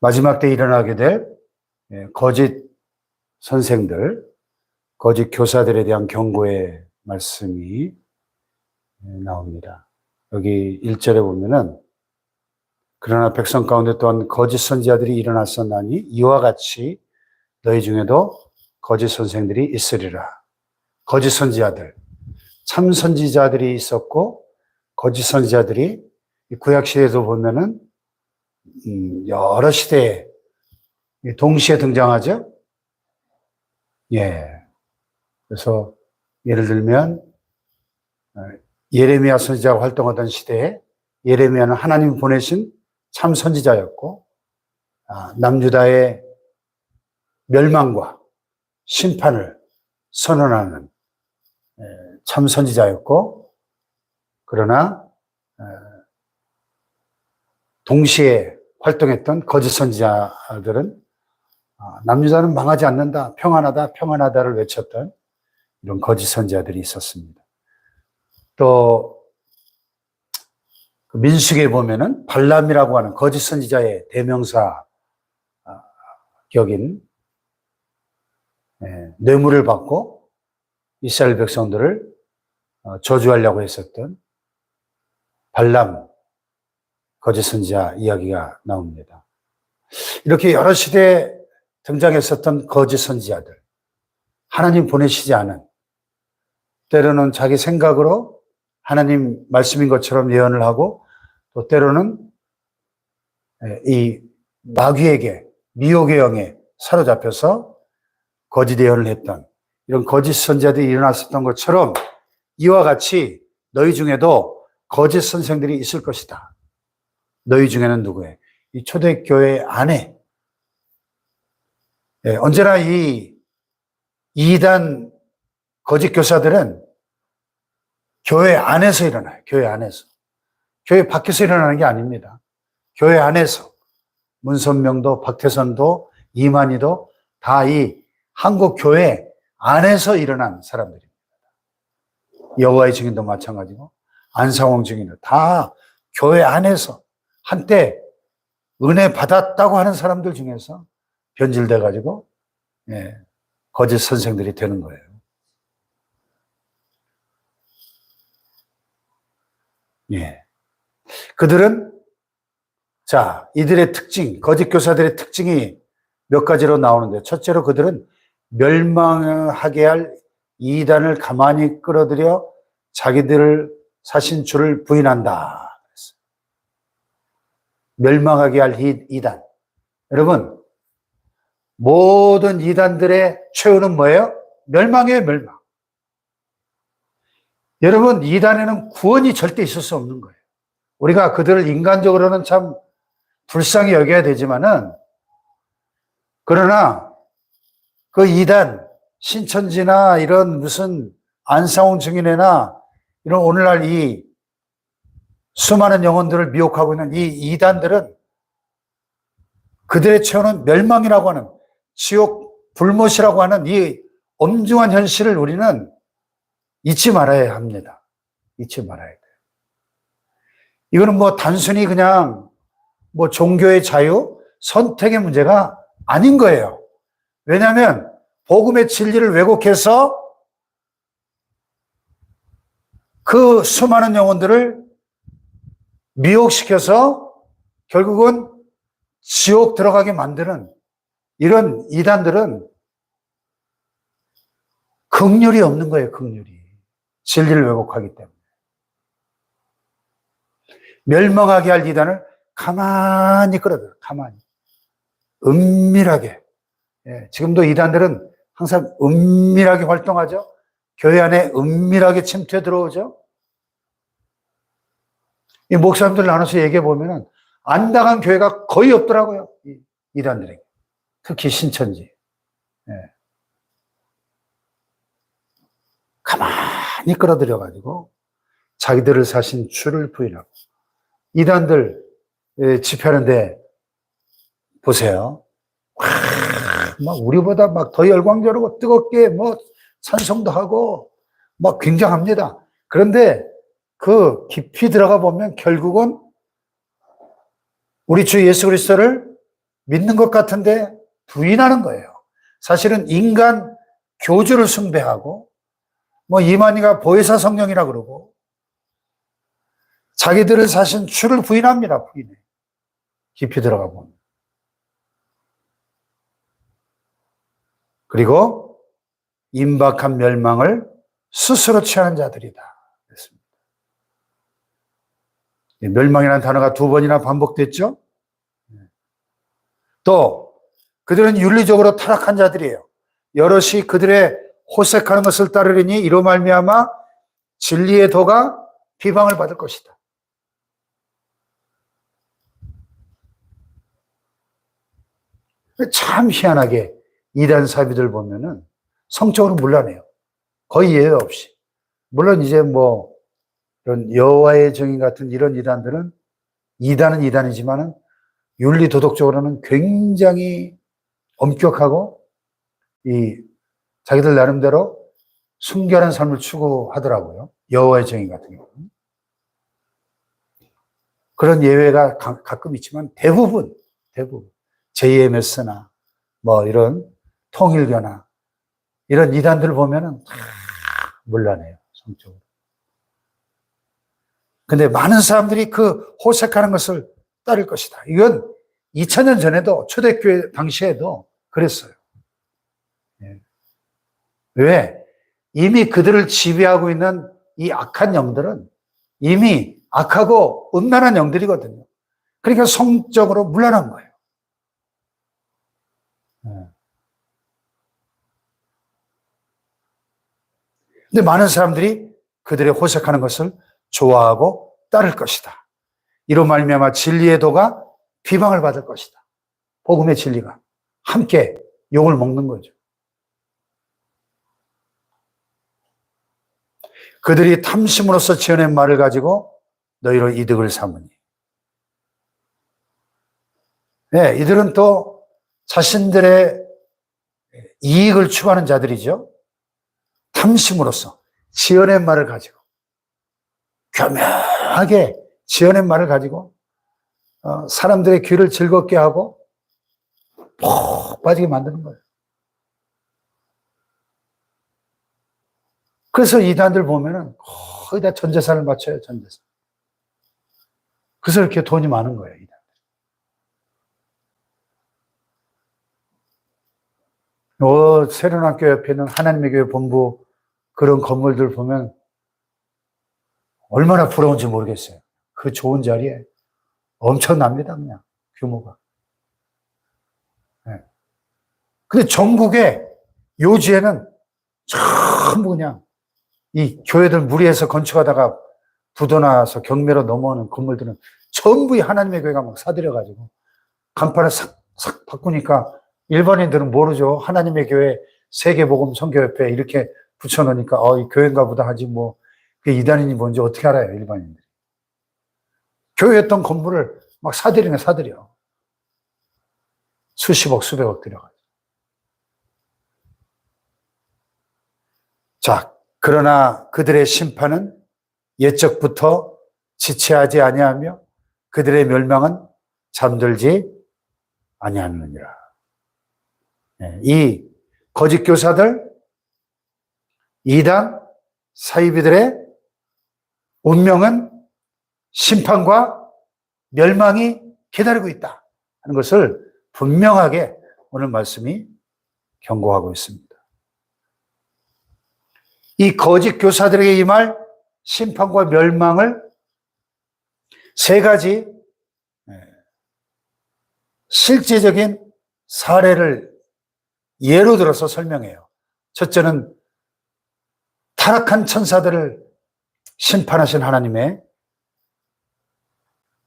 마지막 때 일어나게 될 거짓 선생들, 거짓 교사들에 대한 경고의 말씀이 나옵니다. 여기 1절에 보면은 그러나 백성 가운데 또한 거짓 선지자들이 일어났었나니 이와 같이 너희 중에도 거짓 선생들이 있으리라. 거짓 선지자들, 참 선지자들이 있었고 거짓 선지자들이 구약 시대에도 보면은 여러 시대에 동시에 등장하죠. 예. 그래서 예를 들면 예레미야 선지자가 활동하던 시대에 예레미야는 하나님 보내신 참 선지자였고 남유다의 멸망과 심판을 선언하는 참 선지자였고, 그러나 동시에 활동했던 거짓 선지자들은 남유다는 망하지 않는다, 평안하다, 평안하다를 외쳤던 이런 거짓 선지자들이 있었습니다. 또 민수기에 보면은 발람이라고 하는 거짓 선지자의 대명사 격인 뇌물을 받고 이스라엘 백성들을 저주하려고 했었던 발람 거짓 선지자 이야기가 나옵니다. 이렇게 여러 시대에 등장했었던 거짓 선지자들, 하나님 보내시지 않은, 때로는 자기 생각으로 하나님 말씀인 것처럼 예언을 하고, 또 때로는 이 마귀에게, 미혹의 영에 사로잡혀서 거짓 예언을 했던 이런 거짓 선지자들이 일어났었던 것처럼 이와 같이 너희 중에도 거짓 선생들이 있을 것이다. 너희 중에는 누구예요? 이 초대교회 안에 언제나 이 이단 거짓 교사들은 교회 안에서 일어나요. 교회 안에서. 교회 밖에서 일어나는 게 아닙니다. 교회 안에서. 문선명도 박태선도 이만희도 다 이 한국 교회 안에서 일어난 사람들입니다. 여호와의 증인도 마찬가지고 안상홍 증인도 다 교회 안에서 한때 은혜 받았다고 하는 사람들 중에서 변질돼 가지고 거짓 선생들이 되는 거예요. 그들은 이들의 특징, 거짓 교사들의 특징이 몇 가지로 나오는데, 첫째로 그들은 멸망하게 할 이단을 가만히 끌어들여 자기들을 사신 주를 부인한다. 멸망하게 할 이단. 여러분, 모든 이단들의 최후는 뭐예요? 멸망이에요, 멸망. 여러분, 이단에는 구원이 절대 있을 수 없는 거예요. 우리가 그들을 인간적으로는 참 불쌍히 여겨야 되지만은, 그러나 그 이단, 신천지나 이런 무슨 안상홍 증인회나 이런 오늘날 이 수많은 영혼들을 미혹하고 있는 이 이단들은 그들의 최후는 멸망이라고 하는, 지옥 불못이라고 하는 이 엄중한 현실을 우리는 잊지 말아야 합니다. 잊지 말아야 돼요. 이거는 뭐 단순히 그냥 뭐 종교의 자유, 선택의 문제가 아닌 거예요. 왜냐하면 복음의 진리를 왜곡해서 그 수많은 영혼들을 미혹시켜서 결국은 지옥 들어가게 만드는 이런 이단들은 긍휼이 없는 거예요, 긍휼이. 진리를 왜곡하기 때문에. 멸망하게 할 이단을 가만히 끌어들여, 가만히. 은밀하게. 지금도 이단들은 항상 은밀하게 활동하죠. 교회 안에 은밀하게 침투해 들어오죠. 이 목사님들 나눠서 얘기해 보면은 안 당한 교회가 거의 없더라고요. 이단들에게. 특히 신천지. 가만히 끌어들여가지고 자기들을 사신 주를 부인하고. 이단들 집회하는데 보세요. 막 우리보다 막 더 열광적으로 뜨겁게 뭐 찬송도 하고 막 굉장합니다. 그런데 그 깊이 들어가 보면 결국은 우리 주 예수 그리스도를 믿는 것 같은데 부인하는 거예요. 사실은 인간 교주를 숭배하고 뭐 이만희가 보혜사 성령이라 그러고 자기들은 사실 주를 부인합니다. 부인해. 깊이 들어가 보면. 그리고 임박한 멸망을 스스로 취하는 자들이다. 그랬습니다. 멸망이라는 단어가 2번이나 반복됐죠. 또 그들은 윤리적으로 타락한 자들이에요. 여럿이 그들의 호색하는 것을 따르려니 이로 말미암아 진리의 도가 비방을 받을 것이다. 참 희한하게 이단 사비들 보면은 성적으로 문란해요. 거의 예외 없이. 물론 이제 뭐 이런 여호와의 증인 같은 이런 이단들은 이단은 이단이지만은 윤리 도덕적으로는 굉장히 엄격하고 이 자기들 나름대로 순결한 삶을 추구하더라고요. 여호와의 증인 같은 경우는. 그런 예외가 가끔 있지만 대부분 JMS나 뭐 이런 통일교나 이런 이단들 보면은 다 문란해요, 성적으로. 근데 많은 사람들이 그 호색하는 것을 따를 것이다. 이건 2000년 전에도 초대교회 당시에도 그랬어요. 왜? 이미 그들을 지배하고 있는 이 악한 영들은 이미 악하고 음란한 영들이거든요. 그러니까 성적으로 문란한 거예요. 근데 많은 사람들이 그들의 호색하는 것을 좋아하고 따를 것이다. 이로 말미암아 진리의 도가 비방을 받을 것이다. 복음의 진리가 함께 욕을 먹는 거죠. 그들이 탐심으로써 지어낸 말을 가지고 너희로 이득을 삼으니. 네, 이들은 또 자신들의 이익을 추구하는 자들이죠. 탐심으로써 지어낸 말을 가지고 교묘하게 지어낸 말을 가지고 사람들의 귀를 즐겁게 하고 푹 빠지게 만드는 거예요. 그래서 이단들 보면은 거의 다 전 재산을 바쳐요, 전 재산. 그래서 이렇게 돈이 많은 거예요, 이단. 세련학교 옆에 있는 하나님의 교회 본부 그런 건물들 보면 얼마나 부러운지 모르겠어요. 그 좋은 자리에 엄청납니다, 그냥 규모가. 네. 근데 전국에 요지에는 전부 그냥 이 교회들 무리해서 건축하다가 부도나서 경매로 넘어오는 건물들은 전부 이 하나님의 교회가 막 사들여가지고 간판을 싹 바꾸니까 일반인들은 모르죠. 하나님의 교회 세계복음 선교협회 이렇게 붙여놓으니까 이 교회인가 보다 하지 뭐 그 이단인이 뭔지 어떻게 알아요, 일반인들이. 교회였던 건물을 막 사들여. 수십억, 수백억 들여가지고. 자, 그러나 그들의 심판은 옛적부터 지체하지 아니하며 그들의 멸망은 잠들지 아니하느니라. 이 거짓 교사들, 이단, 사이비들의 운명은 심판과 멸망이 기다리고 있다 하는 것을 분명하게 오늘 말씀이 경고하고 있습니다. 이 거짓 교사들에게 임할 심판과 멸망을 3가지 실제적인 사례를 예로 들어서 설명해요. 첫째는 타락한 천사들을 심판하신 하나님의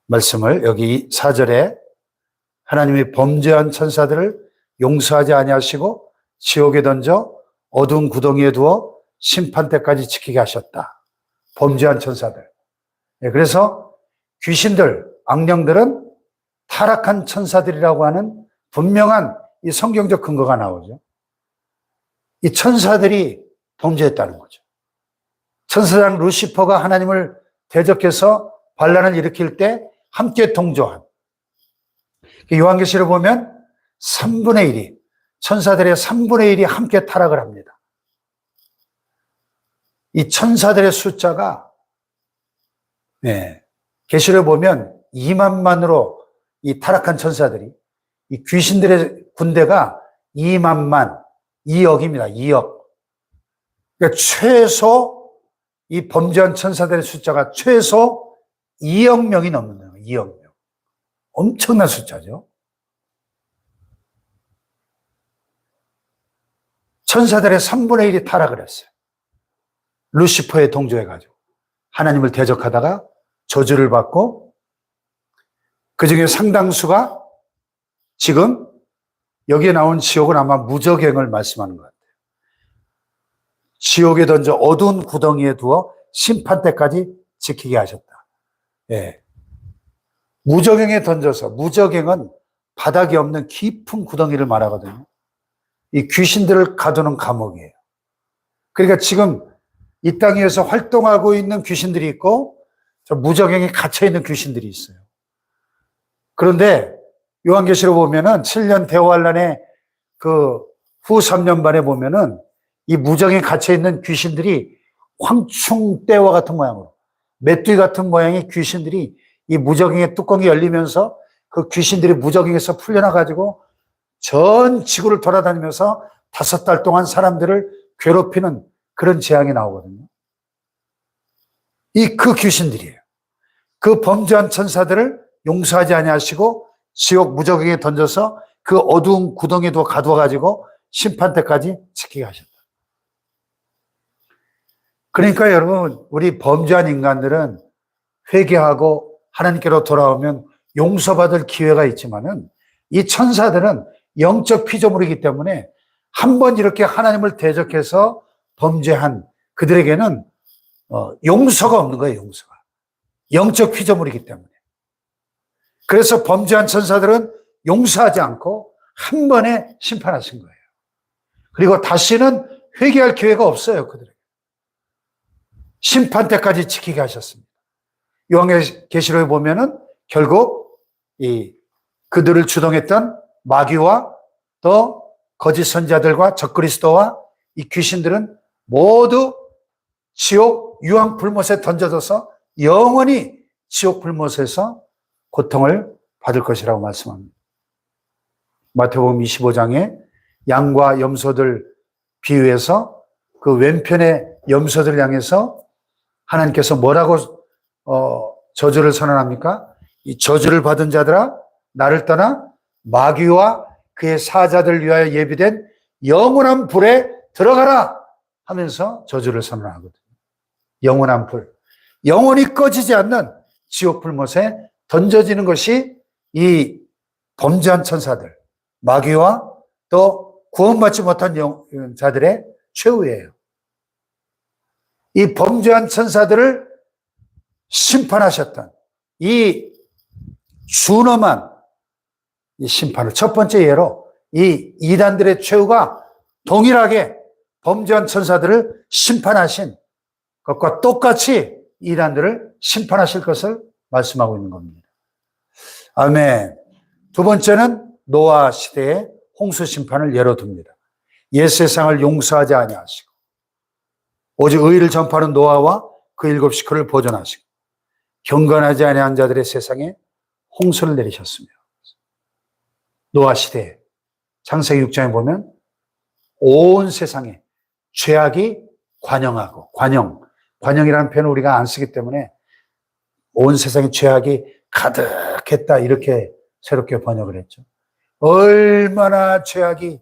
말씀을 여기 4절에 하나님이 범죄한 천사들을 용서하지 아니하시고 지옥에 던져 어두운 구덩이에 두어 심판 때까지 지키게 하셨다. 범죄한 천사들. 그래서 귀신들, 악령들은 타락한 천사들이라고 하는 분명한 이 성경적 근거가 나오죠. 이 천사들이 범죄했다는 거죠. 천사장 루시퍼가 하나님을 대적해서 반란을 일으킬 때 함께 동조한 요한계시를 보면 3분의 1이, 천사들의 3분의 1이 함께 타락을 합니다. 이 천사들의 숫자가, 계시를 보면 2만만으로 이 타락한 천사들이, 이 귀신들의 군대가 2만만, 2억입니다. 2억. 그러니까 최소 이 범죄한 천사들의 숫자가 최소 2억 명이 넘는 거예요. 2억 명. 엄청난 숫자죠. 천사들의 3분의 1이 타락을 했어요. 루시퍼에 동조해가지고 하나님을 대적하다가 저주를 받고, 그 중에 상당수가 지금 여기에 나온 지옥은 아마 무저갱을 말씀하는 것 같아요. 지옥에 던져 어두운 구덩이에 두어 심판 때까지 지키게 하셨다. 예. 무저갱에 던져서, 무저갱은 바닥이 없는 깊은 구덩이를 말하거든요. 이 귀신들을 가두는 감옥이에요. 그러니까 지금 이 땅 위에서 활동하고 있는 귀신들이 있고, 저 무저갱에 갇혀있는 귀신들이 있어요. 그런데 요한계시로 보면은 7년 대환란의 그 후 3년 반에 보면은 이 무저갱에 갇혀있는 귀신들이 황충대와 같은 모양으로, 메뚜기 같은 모양의 귀신들이 이 무저갱의 뚜껑이 열리면서 그 귀신들이 무저갱에서 풀려나가지고 전 지구를 돌아다니면서 5달 동안 사람들을 괴롭히는 그런 재앙이 나오거든요. 그 귀신들이에요. 그 범죄한 천사들을 용서하지 아니하시고 지옥 무저갱에 던져서 그 어두운 구덩이에 가두어가지고 심판 때까지 지키게 하셨다. 그러니까 여러분, 우리 범죄한 인간들은 회개하고 하나님께로 돌아오면 용서받을 기회가 있지만은, 이 천사들은 영적 피조물이기 때문에 한번 이렇게 하나님을 대적해서 범죄한 그들에게는 용서가 없는 거예요. 용서가. 영적 피조물이기 때문에. 그래서 범죄한 천사들은 용서하지 않고 한 번에 심판하신 거예요. 그리고 다시는 회개할 기회가 없어요. 그들에게. 심판 때까지 지키게 하셨습니다. 요한계시록에 보면은 결국 그들을 주동했던 마귀와 또 거짓 선지자들과 적그리스도와 이 귀신들은 모두 지옥 유황 불못에 던져져서 영원히 지옥 불못에서 고통을 받을 것이라고 말씀합니다. 마태복음 25장에 양과 염소들 비유해서 그 왼편의 염소들 향해서 하나님께서 뭐라고 저주를 선언합니까? 이 저주를 받은 자들아, 나를 떠나 마귀와 그의 사자들 위하여 예비된 영원한 불에 들어가라 하면서 저주를 선언하거든요. 영원한 불, 영원히 꺼지지 않는 지옥 불못에 던져지는 것이 이 범죄한 천사들, 마귀와 또 구원받지 못한 자들의 최후예요. 이 범죄한 천사들을 심판하셨던 이 준엄한 이 심판을 첫 번째 예로 이 이단들의 최후가 동일하게 범죄한 천사들을 심판하신 것과 똑같이 이단들을 심판하실 것을 말씀하고 있는 겁니다. 아멘. 두 번째는 노아 시대의 홍수 심판을 예로 듭니다. 옛 세상을 용서하지 아니하시고 오직 의를 전파하는 노아와 그 7 식구를 보존하시고 경건하지 아니한 자들의 세상에 홍수를 내리셨으며, 노아 시대에 창세기 6장에 보면 온 세상에 죄악이 관영하고, 관영이라는 표현을 우리가 안 쓰기 때문에 온 세상에 죄악이 가득했다 이렇게 새롭게 번역을 했죠. 얼마나 죄악이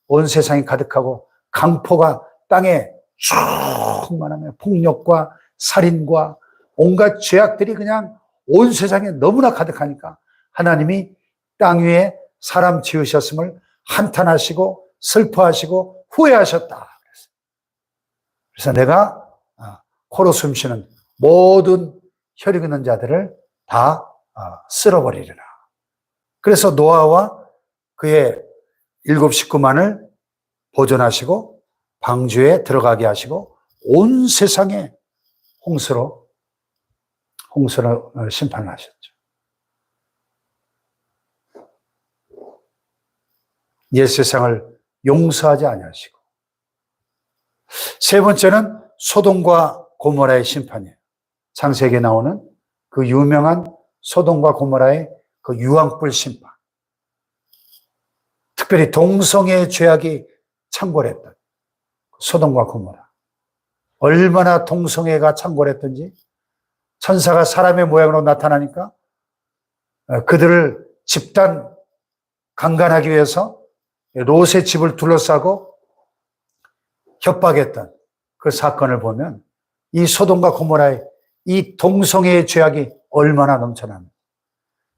온 세상에 가득하고 강포가 땅에 충만하며 폭력과 살인과 온갖 죄악들이 그냥 온 세상에 너무나 가득하니까 하나님이 땅 위에 사람 지으셨음을 한탄하시고 슬퍼하시고 후회하셨다. 그래서 내가 코로 숨쉬는 모든 혈육 있는 자들을 다 쓸어버리리라. 그래서 노아와 그의 7 식구만을 보존하시고 방주에 들어가게 하시고 온 세상에 홍수로 심판을 하셨죠. 옛 세상을 용서하지 아니하시고, 세 번째는 소돔과 고모라의 심판이에요. 창세기에 나오는 그 유명한 소돔과 고모라의 그 유황불 심판. 특별히 동성애의 죄악이 창궐했던 소돔과 고모라. 얼마나 동성애가 창궐했던지 천사가 사람의 모양으로 나타나니까 그들을 집단 강간하기 위해서 롯의 집을 둘러싸고 협박했던 그 사건을 보면 이 소돔과 고모라의 이 동성애의 죄악이 얼마나 넘쳐납니다.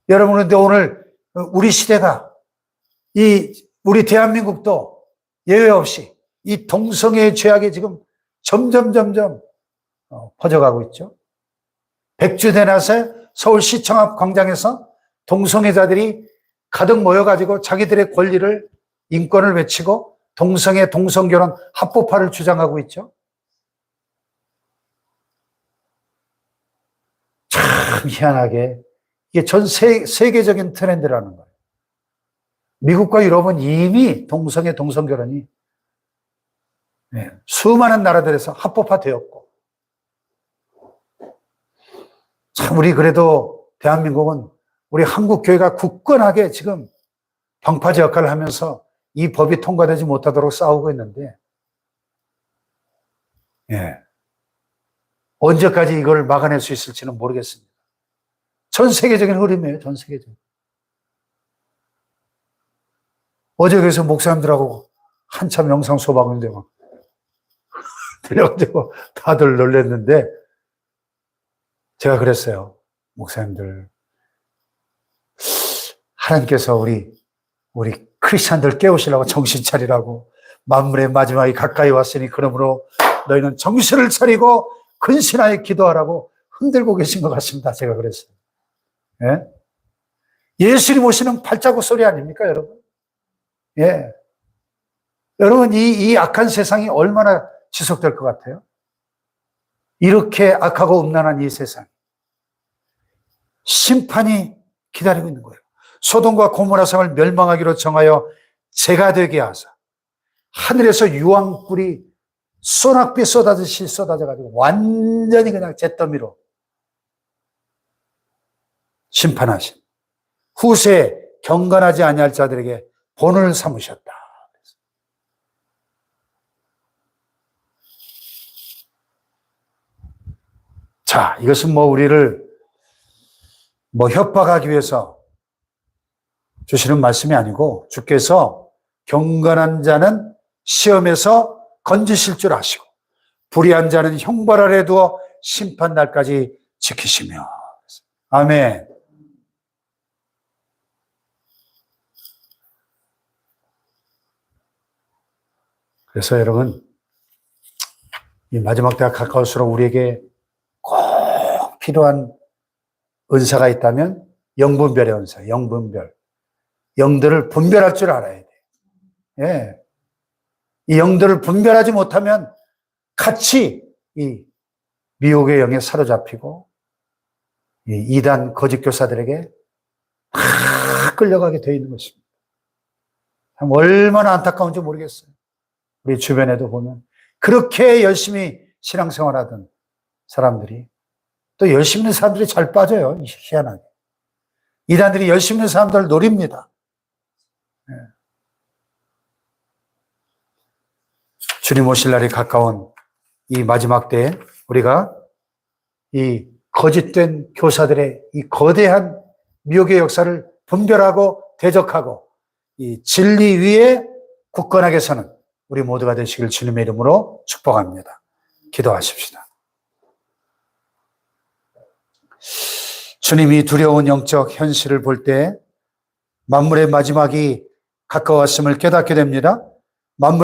여러분, 그런데 오늘 우리 시대가 우리 대한민국도 예외 없이 이 동성애의 죄악이 지금 점점 퍼져가고 있죠. 백주대낮에 서울시청 앞 광장에서 동성애자들이 가득 모여가지고 자기들의 권리를, 인권을 외치고 동성애, 동성결혼 합법화를 주장하고 있죠. 참 희한하게 이게 전 세계적인 트렌드라는 거예요. 미국과 유럽은 이미 동성애, 동성결혼이 수많은 나라들에서 합법화되었고, 참 우리 그래도 대한민국은 우리 한국교회가 굳건하게 지금 방파제 역할을 하면서 이 법이 통과되지 못하도록 싸우고 있는데, 언제까지 이걸 막아낼 수 있을지는 모르겠습니다. 전 세계적인 흐름이에요, 전 세계적인. 어제 그래서 목사님들하고 한참 영상 수업하는데 막 들려가지고 다들 놀랐는데, 제가 그랬어요. 목사님들, 하나님께서 우리 크리스찬들 깨우시려고 정신 차리라고, 만물의 마지막이 가까이 왔으니 그러므로 너희는 정신을 차리고 근신하여 기도하라고 흔들고 계신 것 같습니다. 제가 그랬어요. 예? 예수님 오시는 발자국 소리 아닙니까, 여러분? 예. 여러분, 이 악한 세상이 얼마나 지속될 것 같아요? 이렇게 악하고 음란한 이 세상. 심판이 기다리고 있는 거예요. 소돔과 고모라 성을 멸망하기로 정하여 재가 되게 하사 하늘에서 유황불이 소낙비 쏟아지듯이 쏟아져가지고 완전히 그냥 잿더미로 심판하신 후세에 경건하지 아니할 자들에게 본을 삼으셨다. 자, 이것은 우리를 협박하기 위해서 주시는 말씀이 아니고, 주께서 경건한 자는 시험에서 건지실 줄 아시고 불의한 자는 형벌 아래 두어 심판 날까지 지키시며. 아멘. 그래서 여러분, 이 마지막 때가 가까울수록 우리에게 꼭 필요한 은사가 있다면 영분별의 은사, 영분별. 영들을 분별할 줄 알아야 돼. 예. 이 영들을 분별하지 못하면 같이 이 미혹의 영에 사로잡히고 이 이단 거짓 교사들에게 다 끌려가게 되어 있는 것입니다. 참 얼마나 안타까운지 모르겠어요. 우리 주변에도 보면 그렇게 열심히 신앙생활하던 사람들이, 또 열심히 있는 사람들이 잘 빠져요. 희한하게. 이단들이 열심히 있는 사람들을 노립니다. 주님 오실 날이 가까운 이 마지막 때에 우리가 이 거짓된 교사들의 이 거대한 미혹의 역사를 분별하고 대적하고 이 진리 위에 굳건하게 서는 우리 모두가 되시길 주님의 이름으로 축복합니다. 기도하십시다. 주님이 두려운 영적 현실을 볼 때 만물의 마지막이 가까웠음을 깨닫게 됩니다. 만물